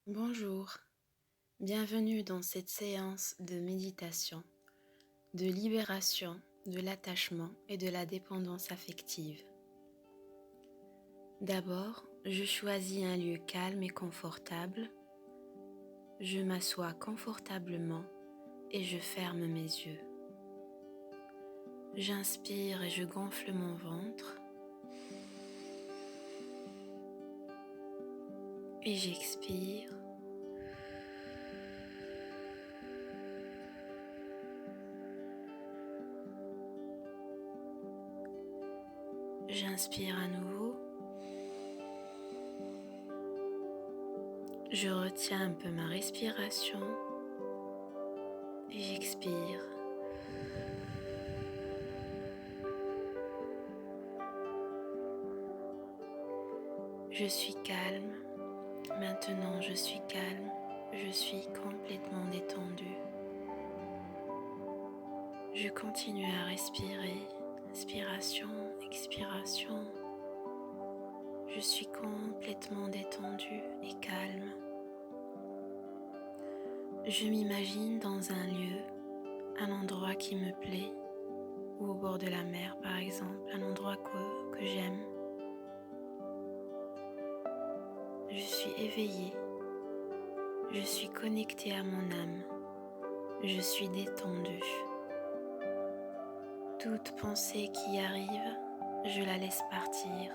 Bonjour, bienvenue dans cette séance de méditation, de libération de l'attachement et de la dépendance affective. D'abord, je choisis un lieu calme et confortable. Je m'assois confortablement et je ferme mes yeux. J'inspire et je gonfle mon ventre. Et j'expire. J'inspire à nouveau. Je retiens un peu ma respiration et j'expire. Je suis calme. Maintenant, je suis calme. Je suis complètement détendue. Je continue à respirer. Inspiration, expiration. Je suis complètement détendue et calme. Je m'imagine dans un lieu, un endroit qui me plaît, ou au bord de la mer par exemple, un endroit que j'aime. Je suis éveillée. Je suis connectée à mon âme. Je suis détendue. Toute pensée qui arrive, je la laisse partir.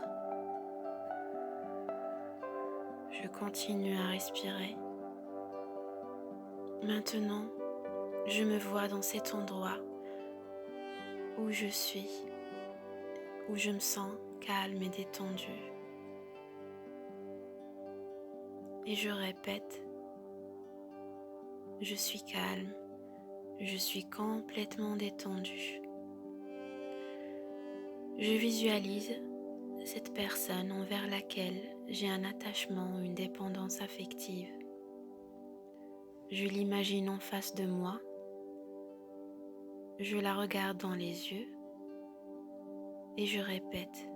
Je continue à respirer. Maintenant, je me vois dans cet endroit où je suis, où je me sens calme et détendue. Et je répète, je suis calme, je suis complètement détendue. Je visualise cette personne envers laquelle j'ai un attachement ou une dépendance affective. Je l'imagine en face de moi. Je la regarde dans les yeux et je répète.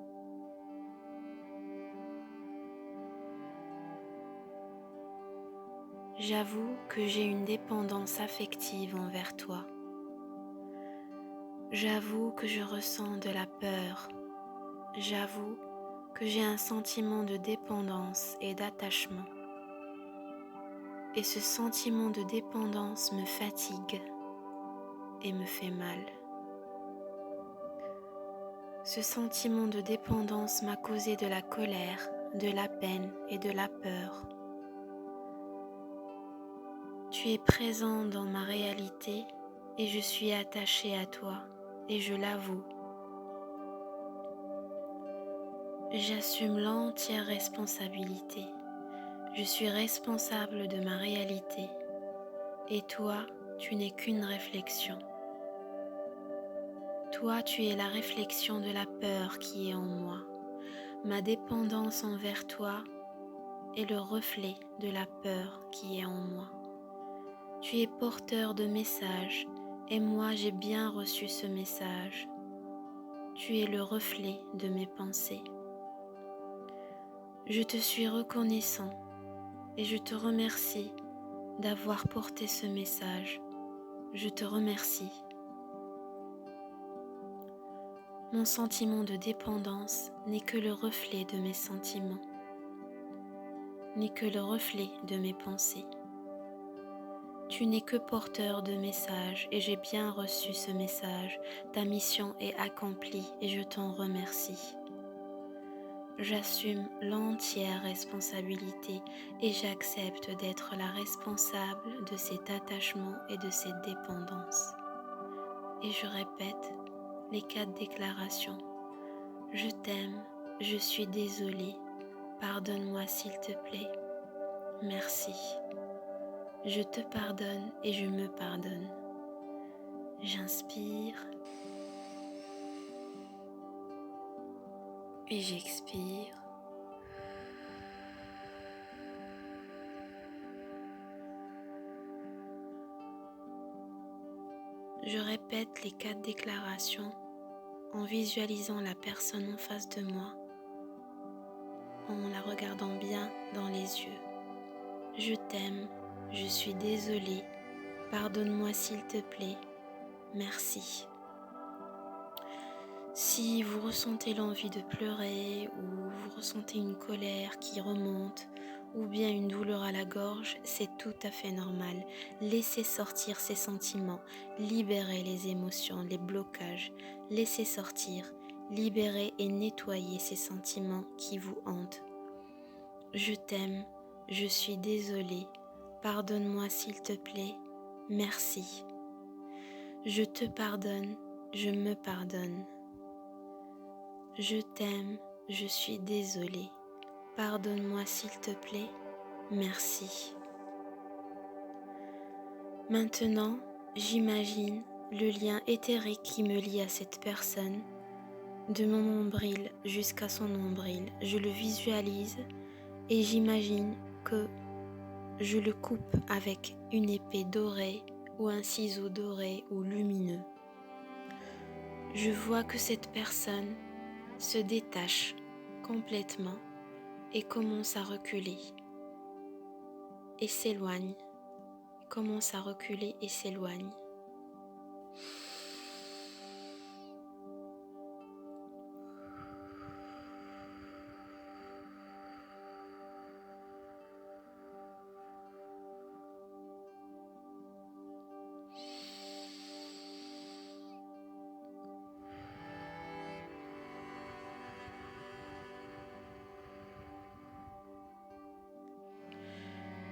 J'avoue que j'ai une dépendance affective envers toi. J'avoue que je ressens de la peur. J'avoue que j'ai un sentiment de dépendance et d'attachement. Et ce sentiment de dépendance me fatigue et me fait mal. Ce sentiment de dépendance m'a causé de la colère, de la peine et de la peur. Tu es présent dans ma réalité et je suis attachée à toi et je l'avoue. J'assume l'entière responsabilité. Je suis responsable de ma réalité et toi, tu n'es qu'une réflexion. Toi, tu es la réflexion de la peur qui est en moi. Ma dépendance envers toi est le reflet de la peur qui est en moi. Tu es porteur de messages et moi j'ai bien reçu ce message. Tu es le reflet de mes pensées. Je te suis reconnaissant et je te remercie d'avoir porté ce message. Je te remercie. Mon sentiment de dépendance n'est que le reflet de mes sentiments, n'est que le reflet de mes pensées. Tu n'es que porteur de messages et j'ai bien reçu ce message. Ta mission est accomplie et je t'en remercie. J'assume l'entière responsabilité et j'accepte d'être la responsable de cet attachement et de cette dépendance. Et je répète les 4 déclarations. Je t'aime, je suis désolée, pardonne-moi s'il te plaît, merci. Je te pardonne et je me pardonne. J'inspire et j'expire. Je répète les 4 déclarations en visualisant la personne en face de moi, en la regardant bien dans les yeux. je t'aime, je suis désolée, pardonne-moi s'il te plaît, merci. Si vous ressentez l'envie de pleurer ou vous ressentez une colère qui remonte ou bien une douleur à la gorge, c'est tout à fait normal. Laissez sortir ces sentiments, libérez les émotions, les blocages, laissez sortir, libérez et nettoyez ces sentiments qui vous hantent. Je t'aime, je suis désolée, pardonne-moi s'il te plaît, merci. Je te pardonne, je me pardonne. Je t'aime, je suis désolée. Pardonne-moi s'il te plaît. Merci. Maintenant, j'imagine le lien éthérique qui me lie à cette personne, de mon nombril jusqu'à son nombril. Je le visualise et j'imagine que je le coupe avec une épée dorée ou un ciseau doré ou lumineux. Je vois que cette personne se détache complètement et commence à reculer et s'éloigne, commence à reculer et s'éloigne.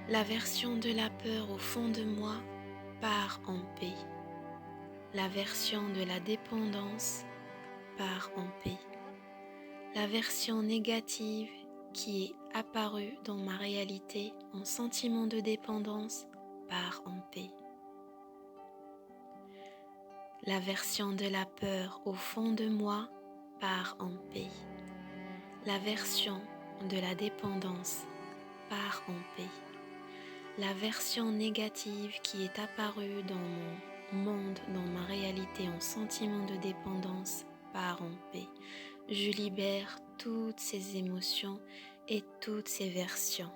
La version de la peur au fond de moi part en paix. La version de la dépendance part en paix. La version négative qui est apparue dans ma réalité en sentiment de dépendance part en paix. La version de la peur au fond de moi part en paix. La version de la dépendance part en paix. La version négative qui est apparue dans mon monde, dans ma réalité en sentiment de dépendance, part en paix. Je libère toutes ces émotions et toutes ces versions.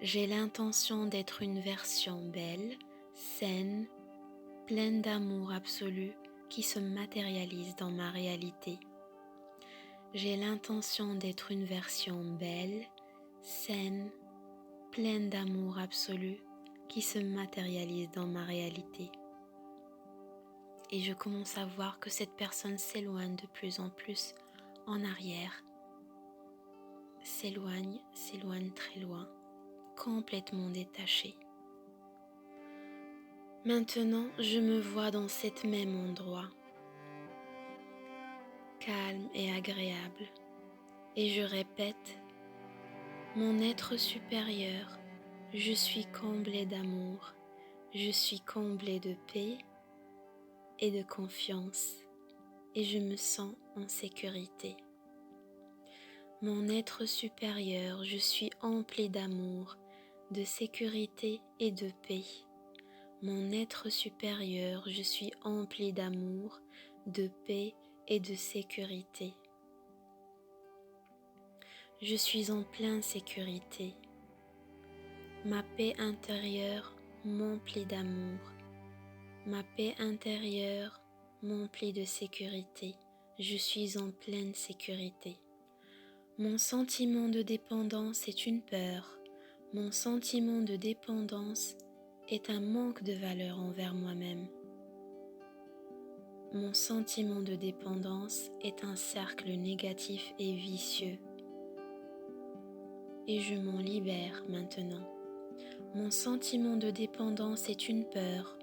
J'ai l'intention d'être une version belle, saine, pleine d'amour absolu qui se matérialise dans ma réalité. J'ai l'intention d'être une version belle, saine, pleine d'amour absolu qui se matérialise dans ma réalité. Et je commence à voir que cette personne s'éloigne de plus en plus en arrière, s'éloigne très loin, complètement détachée. Maintenant, je me vois dans cet même endroit, calme et agréable, et je répète: mon être supérieur, je suis comblé d'amour, je suis comblé de paix et de confiance, et je me sens en sécurité. Mon être supérieur, je suis empli d'amour, de sécurité et de paix. Mon être supérieur, je suis empli d'amour, de paix et de sécurité. Je suis en pleine sécurité. Ma paix intérieure m'emplit d'amour. Ma paix intérieure m'emplit de sécurité. Je suis en pleine sécurité. Mon sentiment de dépendance est une peur. Mon sentiment de dépendance est un manque de valeur envers moi-même. Mon sentiment de dépendance est un cercle négatif et vicieux. Et je m'en libère maintenant. Mon sentiment de dépendance est une peur.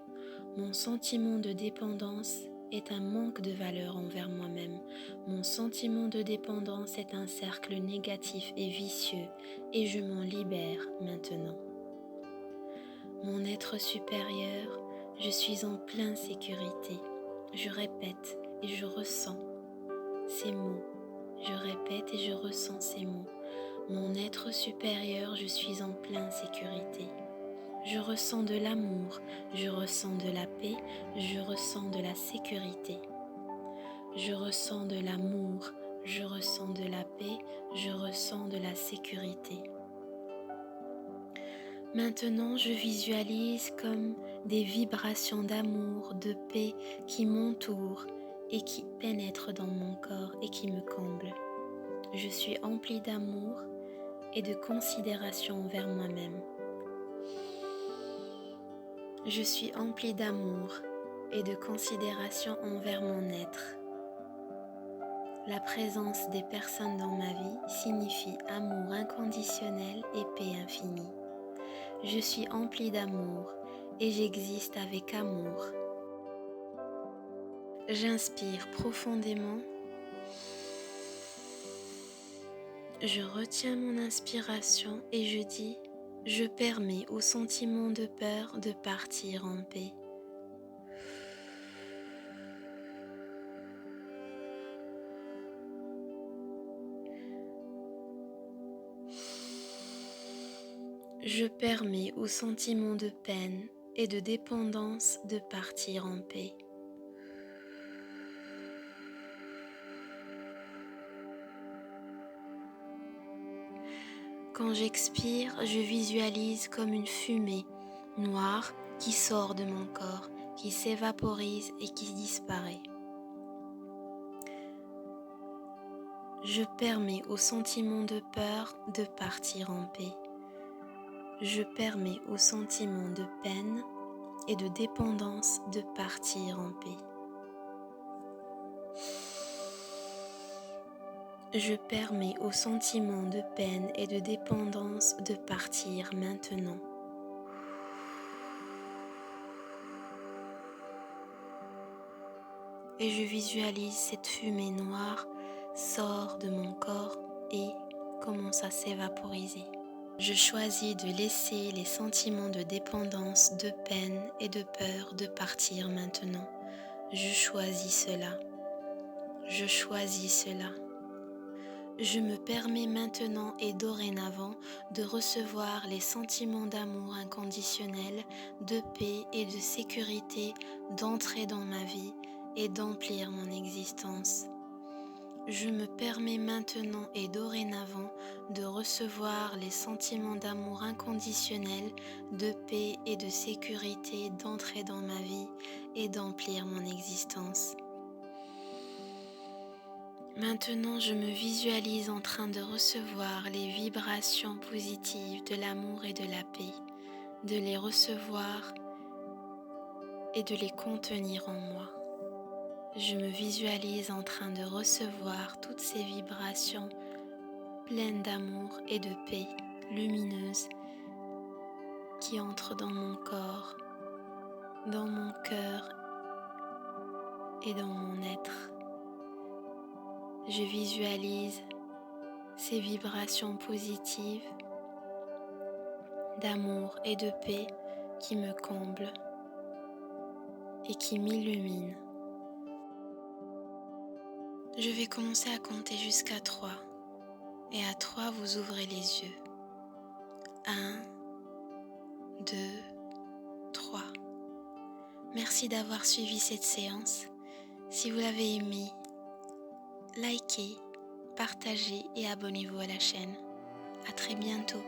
Mon sentiment de dépendance est un manque de valeur envers moi-même. Mon sentiment de dépendance est un cercle négatif et vicieux et je m'en libère maintenant. Mon être supérieur, je suis en pleine sécurité. Je répète et je ressens ces mots. Je répète et je ressens ces mots. Mon être supérieur, je suis en pleine sécurité. Je ressens de l'amour, je ressens de la paix, je ressens de la sécurité. Je ressens de l'amour, je ressens de la paix, je ressens de la sécurité. Maintenant, je visualise comme des vibrations d'amour, de paix qui m'entourent et qui pénètrent dans mon corps et qui me comblent. Je suis emplie d'amour et de considération envers moi-même. Je suis emplie d'amour et de considération envers mon être. La présence des personnes dans ma vie signifie amour inconditionnel et paix infinie. Je suis emplie d'amour et j'existe avec amour. J'inspire profondément. Je retiens mon inspiration et je dis « Je permets au sentiment de peur de partir en paix ». Je permets au sentiment de peine et de dépendance de partir en paix. Quand j'expire, je visualise comme une fumée noire qui sort de mon corps, qui s'évaporise et qui disparaît. Je permets au sentiment de peur de partir en paix. Je permets au sentiment de peine et de dépendance de partir en paix. Je permets au sentiment de peine et de dépendance de partir maintenant. Et je visualise cette fumée noire sort de mon corps et commence à s'évaporiser. Je choisis de laisser les sentiments de dépendance, de peine et de peur de partir maintenant. Je choisis cela. Je choisis cela. Je me permets maintenant et dorénavant de recevoir les sentiments d'amour inconditionnel, de paix et de sécurité d'entrer dans ma vie et d'emplir mon existence. Je me permets maintenant et dorénavant de recevoir les sentiments d'amour inconditionnel, de paix et de sécurité d'entrer dans ma vie et d'emplir mon existence. Maintenant, je me visualise en train de recevoir les vibrations positives de l'amour et de la paix, de les recevoir et de les contenir en moi. Je me visualise en train de recevoir toutes ces vibrations pleines d'amour et de paix lumineuses qui entrent dans mon corps, dans mon cœur et dans mon être. Je visualise ces vibrations positives d'amour et de paix qui me comblent et qui m'illuminent. Je vais commencer à compter jusqu'à 3 et à 3 vous ouvrez les yeux. 1, 2, 3. Merci d'avoir suivi cette séance. Si vous l'avez aimé, likez, partagez et abonnez-vous à la chaîne. À très bientôt.